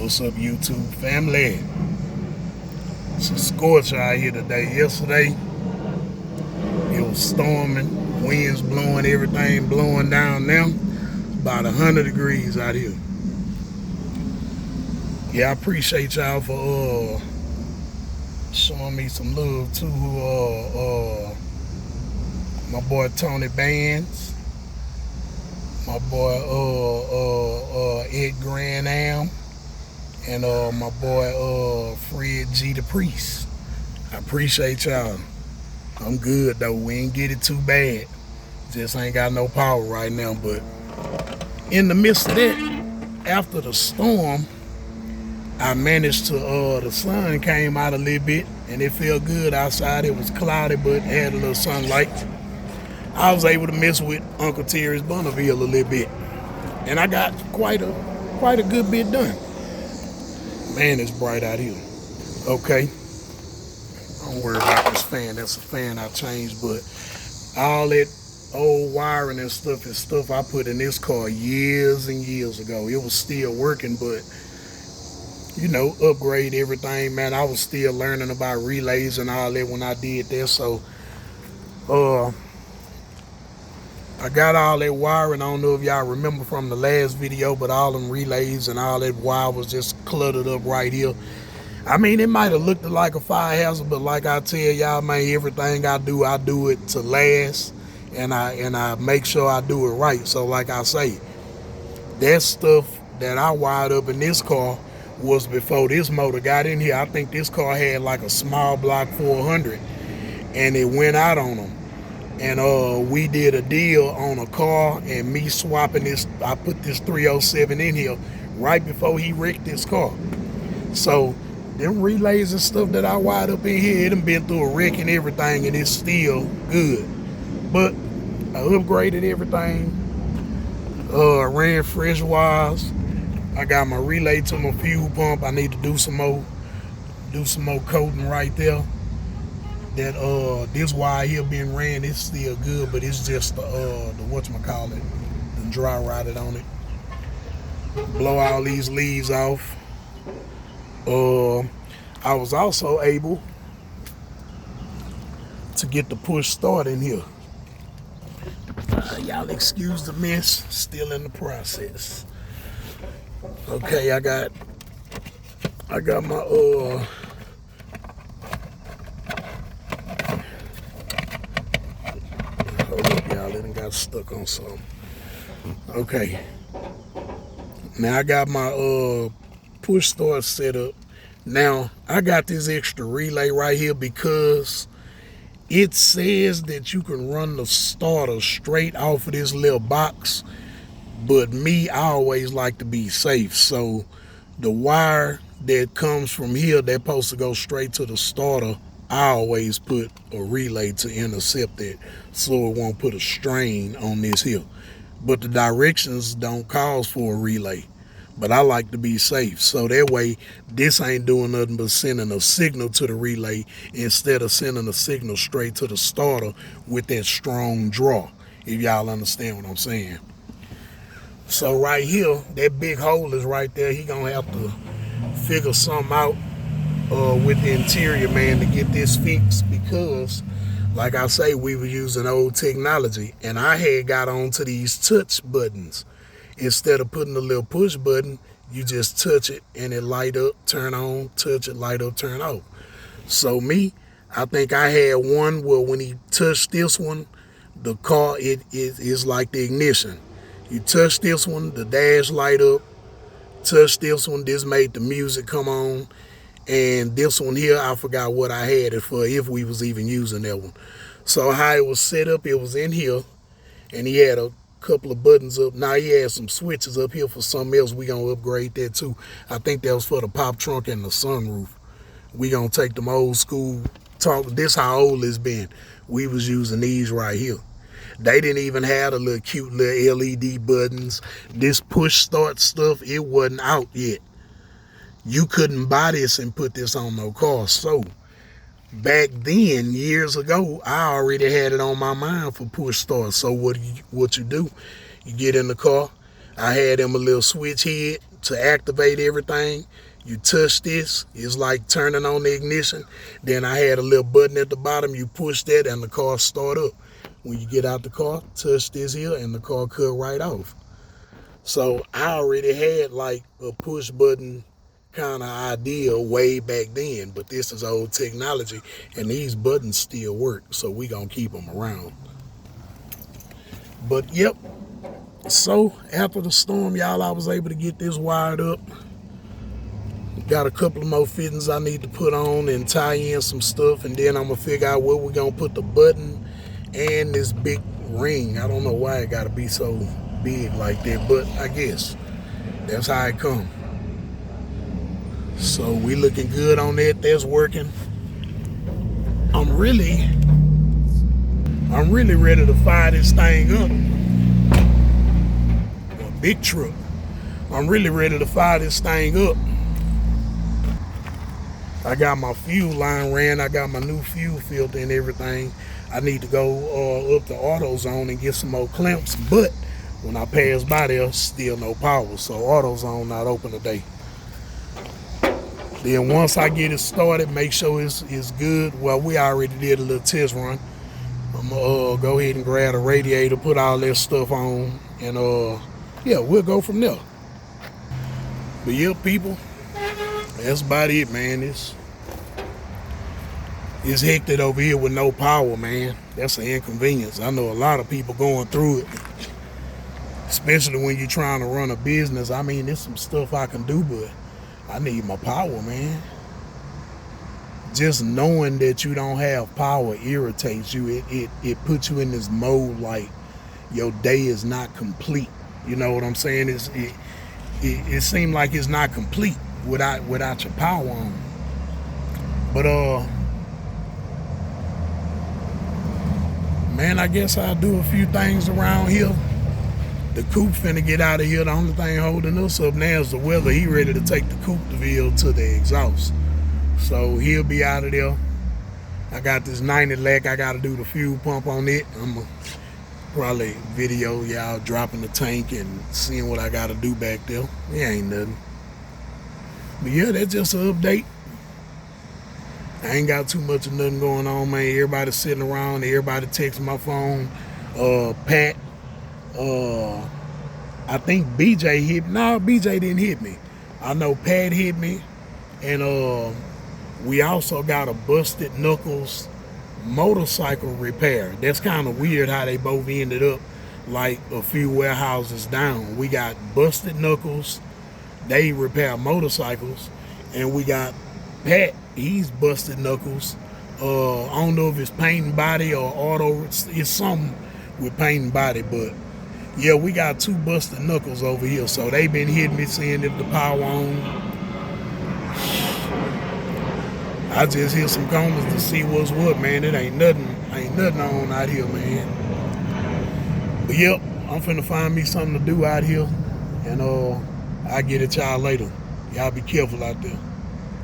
What's up, YouTube family? It's a scorcher out here today. Yesterday, it was storming, winds blowing, everything blowing down now. About 100 degrees out here. Yeah, I appreciate y'all for showing me some love too. My boy Tony Bands, my boy Ed Grand Am, and my boy Fred G the Priest. I appreciate y'all. I'm good though. We ain't get it too bad. Just ain't got no power right now. But in the midst of that, after the storm, I managed to the sun came out a little bit and it felt good outside. It was cloudy but had a little sunlight. I was able to mess with Uncle Terry's Bonneville a little bit. And I got quite a good bit done. Man, it's bright out here. Okay. Don't worry about this fan. That's a fan I changed, but all that old wiring and stuff is stuff I put in this car years and years ago. It was still working, but you know, upgrade everything, man. I was still learning about relays and all that when I did that. So I got all that wiring. I don't know if y'all remember from the last video, but all them relays and all that wire was just cluttered up right here. I mean, it might have looked like a fire hazard, but like I tell y'all, man, everything I do it to last, and I make sure I do it right. So like I say, that stuff that I wired up in this car was before this motor got in here. I think this car had like a small block 400, and it went out on them. And we did a deal on a car, and me swapping this, I put this 307 in here right before he wrecked this car. So them relays and stuff that I wired up in here, it done been through a wreck and everything, and it's still good. But I upgraded everything, ran fresh wires. I got my relay to my fuel pump. I need to do some more coating right there. That this wire here being ran, it's still good, but it's just the whatchamacallit, the dry rotted on it. Blow all these leaves off. I was also able to get the push start in here. Y'all excuse the mess, still in the process. Okay, I got my hold up, y'all, it done got stuck on something. Okay, now I got my push start set up. Now I got this extra relay right here because it says that you can run the starter straight off of this little box, but me, I always like to be safe. So the wire that comes from here that's supposed to go straight to the starter, I always put a relay to intercept that so it won't put a strain on this here. But the directions don't cause for a relay, but I like to be safe. So that way, this ain't doing nothing but sending a signal to the relay instead of sending a signal straight to the starter with that strong draw, if y'all understand what I'm saying. So right here, that big hole is right there. He gonna have to figure something out with the interior, man, to get this fixed, because like I say, we were using old technology, and I had got onto these touch buttons. Instead of putting the little push button, you just touch it and it light up, turn on, touch it, light up, turn off. So me, I think I had one where when he touched this one, the car, it is like the ignition. You touch this one, the dash light up. Touch this one, this made the music come on. And this one here, I forgot what I had it for, if we was even using that one. So how it was set up, it was in here, and he had a couple of buttons up. Now he had some switches up here for something else. We gonna upgrade that too. I think that was for the pop trunk and the sunroof. We gonna take them old school talk. This how old it's been. We was using these right here. They didn't even have the little cute little LED buttons. This push start stuff, it wasn't out yet. You couldn't buy this and put this on no car. So back then, years ago, I already had it on my mind for push start. So what you do, you get in the car. I had him a little switch head to activate everything, you touch this. It's like turning on the ignition. Then I had a little button at the bottom. You push that and the car start up. When you get out the car, touch this here and the car cut right off. So I already had like a push button kind of idea way back then, but this is old technology and these buttons still work, so we gonna keep them around. But yep, so after the storm, y'all, I was able to get this wired up. Got a couple of more fittings I need to put on and tie in some stuff, and then I'm gonna figure out where we're gonna put the button and this big ring. I don't know why it gotta be so big like that, but I guess that's how it come. So we looking good on that. That's working. I'm really ready to fire this thing up. A big truck. I'm really ready to fire this thing up. I got my fuel line ran. I got my new fuel filter and everything. I need to go up to AutoZone and get some more clamps, but when I pass by there, still no power. So AutoZone not open today. Then once I get it started, make sure it's good. Well, we already did a little test run. I'm gonna go ahead and grab a radiator, put all that stuff on, and yeah, we'll go from there. But yeah, people, that's about it, man. It's hectic over here with no power, man. That's an inconvenience. I know a lot of people going through it, especially when you're trying to run a business. I mean, there's some stuff I can do, but I need my power, man. Just knowing that you don't have power irritates you. It puts you in this mode like your day is not complete. You know what I'm saying? It seems like it's not complete without your power on. But man, I guess I'll do a few things around here. The coupe finna get out of here. The only thing holding us up now is the weather. He ready to take the coupe Bonneville to the exhaust. So he'll be out of there. I got this 90 lac. I got to do the fuel pump on it. I'm going to probably video y'all dropping the tank and seeing what I got to do back there. It ain't nothing. But yeah, that's just an update. I ain't got too much of nothing going on, man. Everybody sitting around. Everybody texting my phone. Pat. I think BJ hit me. No, BJ didn't hit me. I know Pat hit me. And we also got a busted knuckles motorcycle repair. That's kind of weird how they both ended up like a few warehouses down. We got busted knuckles. They repair motorcycles. And we got Pat. He's busted knuckles. I don't know if it's paint and body or auto. It's something with paint and body, but yeah, we got two busted knuckles over here. So they been hitting me, seeing if the power on. I just hear some comments to see what's what, man. It ain't nothing on out here, man. But yep, I'm finna find me something to do out here, and I'll get at y'all later. Y'all be careful out there.